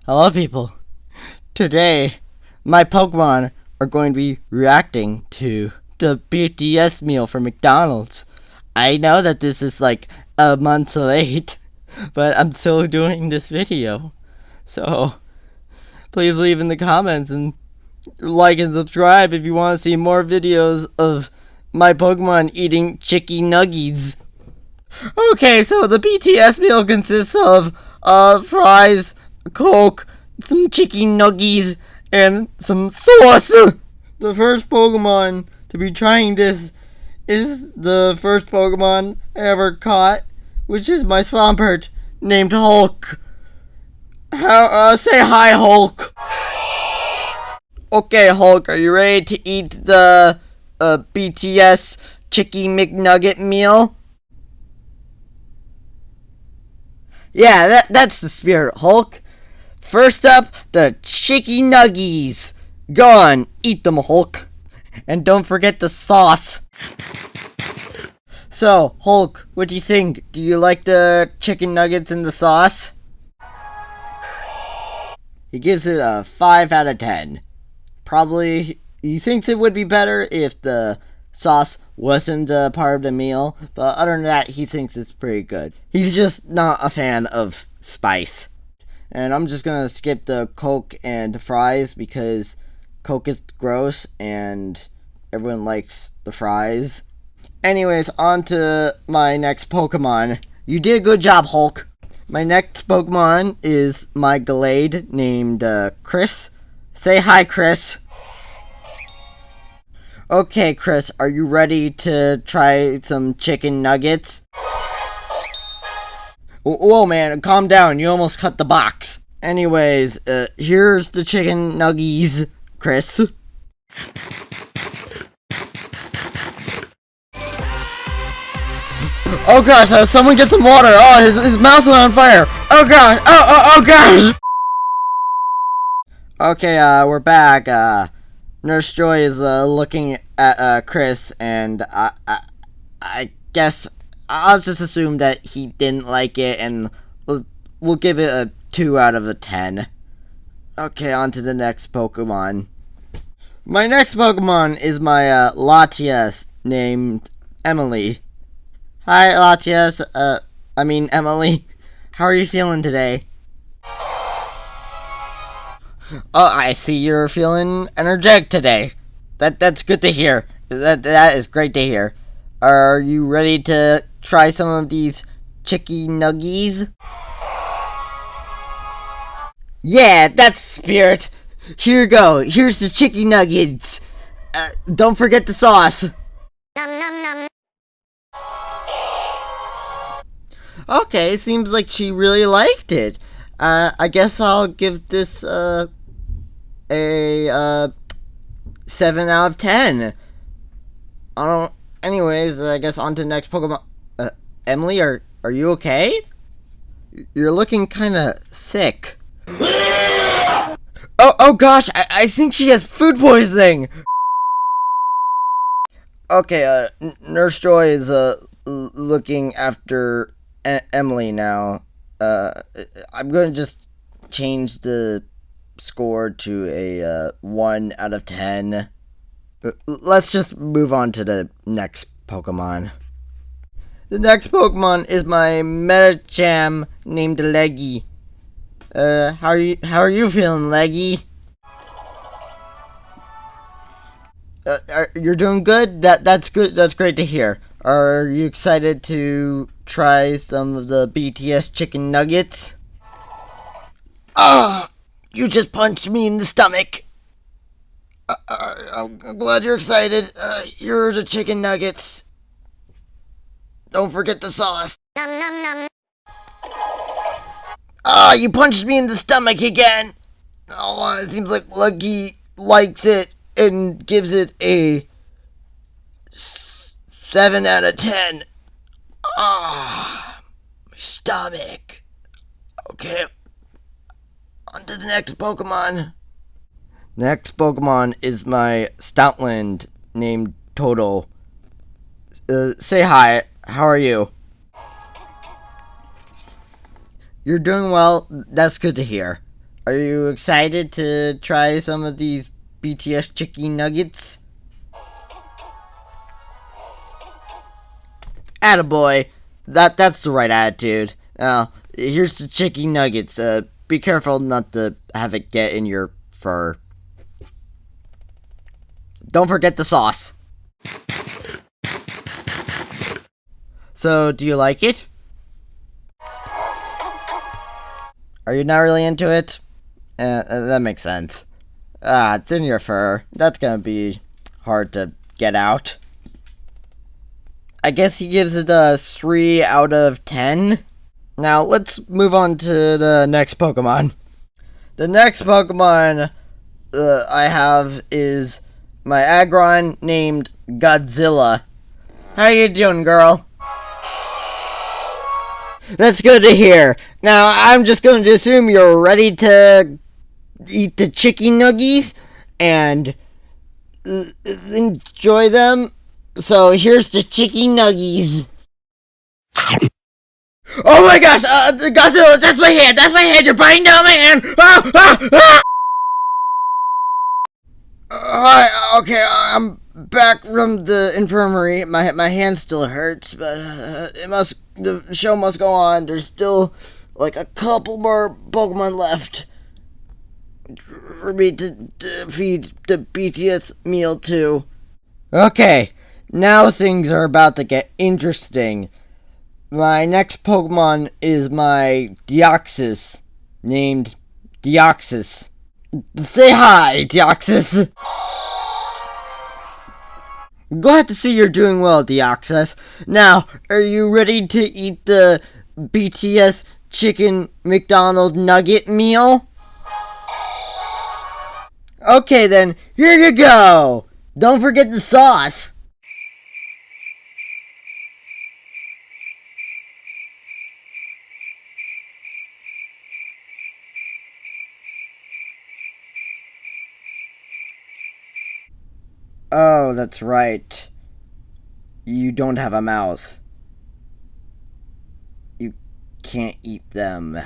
Hello, people. Today, my Pokemon are going to be reacting to the BTS meal from McDonald's. I know that this is like a month late, but I'm still doing this video. So, please leave in the comments and like and subscribe if you want to see more videos of my Pokemon eating chicken nuggets. Okay, so the BTS meal consists of fries, Coke, some chicken nuggets, and some sauce. The first Pokemon to be trying this is the first Pokemon I ever caught, which is my Swampert named Hulk. Say hi, Hulk. Okay, Hulk, are you ready to eat the BTS Chicken McNugget meal? Yeah, that's the spirit, Hulk. First up, the chicken nuggies. Go on, eat them, Hulk. And don't forget the sauce. So, Hulk, what do you think? Do you like the chicken nuggets and the sauce? He gives it a 5 out of 10. Probably, he thinks it would be better if the sauce wasn't a part of the meal, but other than that, he thinks it's pretty good. He's just not a fan of spice. And I'm just gonna skip the Coke and fries because Coke is gross and everyone likes the fries. Anyways, on to my next Pokemon. You did a good job, Hulk. My next Pokemon is my Glade named Chris. Say hi, Chris. Okay, Chris, are you ready to try some chicken nuggets? Whoa, man, calm down. You almost cut the box. Anyways, here's the chicken nuggies, Chris. Oh gosh, someone get some water. Oh, his mouth is on fire. Oh gosh. Oh gosh. Okay, we're back. Nurse Joy is looking at Chris, and I guess I'll just assume that he didn't like it, and we'll give it a 2 out of a 10. Okay, on to the next Pokemon. My next Pokemon is my Latias named Emily. Hi, Latias. Emily. How are you feeling today? Oh, I see you're feeling energetic today. That's good to hear. That is great to hear. Are you ready to try some of these chicken nuggies? Yeah, that's spirit. Here you go. Here's the chicken nuggets. Don't forget the sauce. Nom, nom, nom. Okay, it seems like she really liked it. I guess I'll give this a 7 out of 10. Anyways, I guess on to the next Pokemon. Emily, are you okay? You're looking kinda sick. Oh gosh, I think she has food poisoning! Okay, Nurse Joy is, looking after Emily now. I'm gonna just change the score to a 1 out of 10. Let's just move on to the next Pokemon. The next Pokemon is my Metacham named Leggy. How are you feeling, Leggy? You're doing good? That's good. That's great to hear. Are you excited to try some of the BTS chicken nuggets? Ah! You just punched me in the stomach. I'm glad you're excited. Here are the chicken nuggets. Don't forget the sauce. Nom, nom, nom. Ah, you punched me in the stomach again. Oh, it seems like Lucky likes it and gives it a 7 out of 10. Ah, my stomach. Okay. On to the next Pokemon. Next Pokemon is my Stoutland named Toto. Say hi. How are you? You're doing well. That's good to hear. Are you excited to try some of these BTS chicken nuggets? Attaboy. That's the right attitude. Now, here's the chicken nuggets. Be careful not to have it get in your fur. Don't forget the sauce. So, do you like it? Are you not really into it? That makes sense. It's in your fur. That's gonna be hard to get out. I guess he gives it a 3 out of 10. Now, let's move on to the next Pokemon. The next Pokemon I have is my Aggron named Godzilla. How you doing, girl? That's good to hear. Now, I'm just going to assume you're ready to eat the chicken nuggies and enjoy them. So, here's the chicken nuggies. Oh my gosh! Godzilla, that's my hand! That's my hand! You're biting down my hand! Hi, okay, I'm back from the infirmary. My hand still hurts, but the show must go on. There's still like a couple more Pokemon left for me to feed the BTS meal to. Okay, now things are about to get interesting. My next Pokemon is my Deoxys, named Deoxys. Say hi, Deoxys! Glad to see you're doing well, Deoxys. Now, are you ready to eat the BTS Chicken McDonald's Nugget meal? Okay then, here you go! Don't forget the sauce! Oh, that's right. You don't have a mouse. You can't eat them.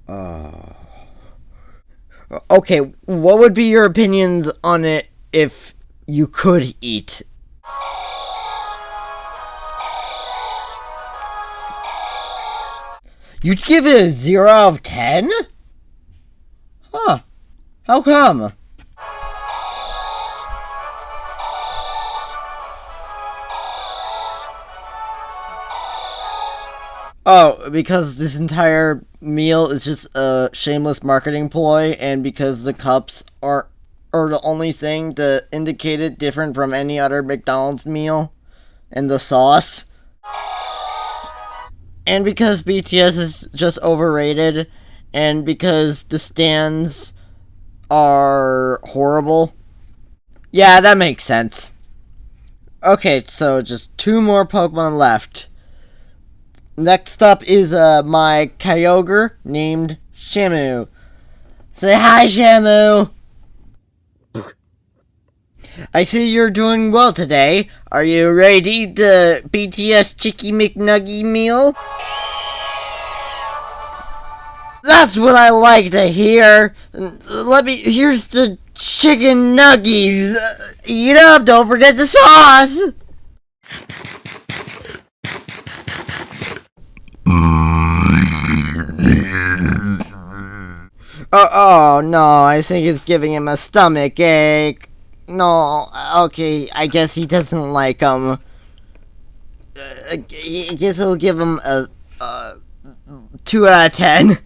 Oh. Okay, what would be your opinions on it if you could eat? You'd give it a 0 out of 10? Huh. How come? Oh, because this entire meal is just a shameless marketing ploy, and because the cups are the only thing that indicate it different from any other McDonald's meal, and the sauce, and because BTS is just overrated, and because the stands are horrible. Yeah, that makes sense. Okay, so just 2 more Pokemon left. Next up is my Kyogre named Shimu. Say hi, Shimu! I see you're doing well today. Are you ready to eat the BTS Chicky McNuggy meal? That's what I like to hear. Here's the chicken nuggies. Eat up, don't forget the sauce! Oh no, I think it's giving him a stomach ache. No, okay, I guess he doesn't like them. I guess I'll give him a 2 out of 10.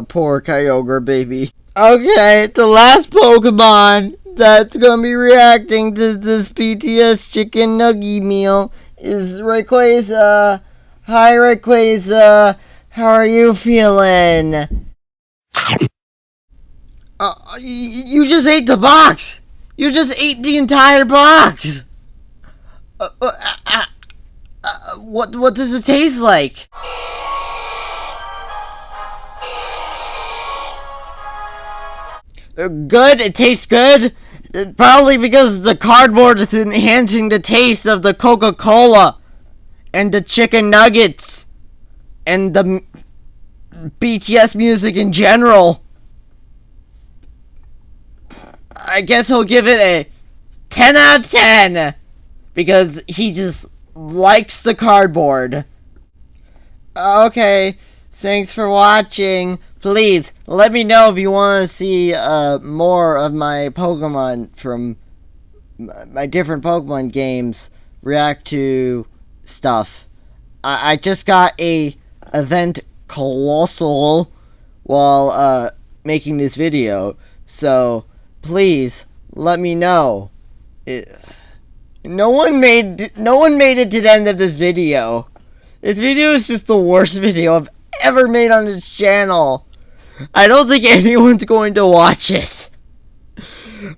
Poor Kyogre baby. Okay, the last Pokemon that's gonna be reacting to this BTS chicken nugget meal is Rayquaza. Hi, Rayquaza. How are you feeling? You just ate the box. You just ate the entire box. What does it taste like? Good? It tastes good? Probably because the cardboard is enhancing the taste of the Coca-Cola and the chicken nuggets and the BTS music in general. I guess he'll give it a 10 out of 10 because he just likes the cardboard. Okay, thanks for watching. Please let me know if you want to see more of my Pokemon from my different Pokemon games react to stuff. I just got a event colossal while making this video, so please let me know. No one made it to the end of this video. This video is just the worst video I've ever made on this channel. I don't think anyone's going to watch it.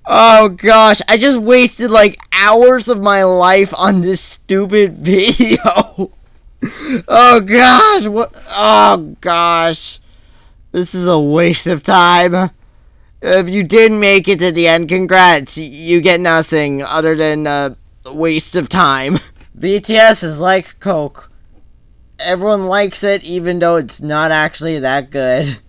Oh gosh, I just wasted like hours of my life on this stupid video. Oh gosh, what? Oh gosh, this is a waste of time. If you did make it to the end, congrats. You get nothing other than a waste of time. BTS is like Coke. Everyone likes it even though it's not actually that good.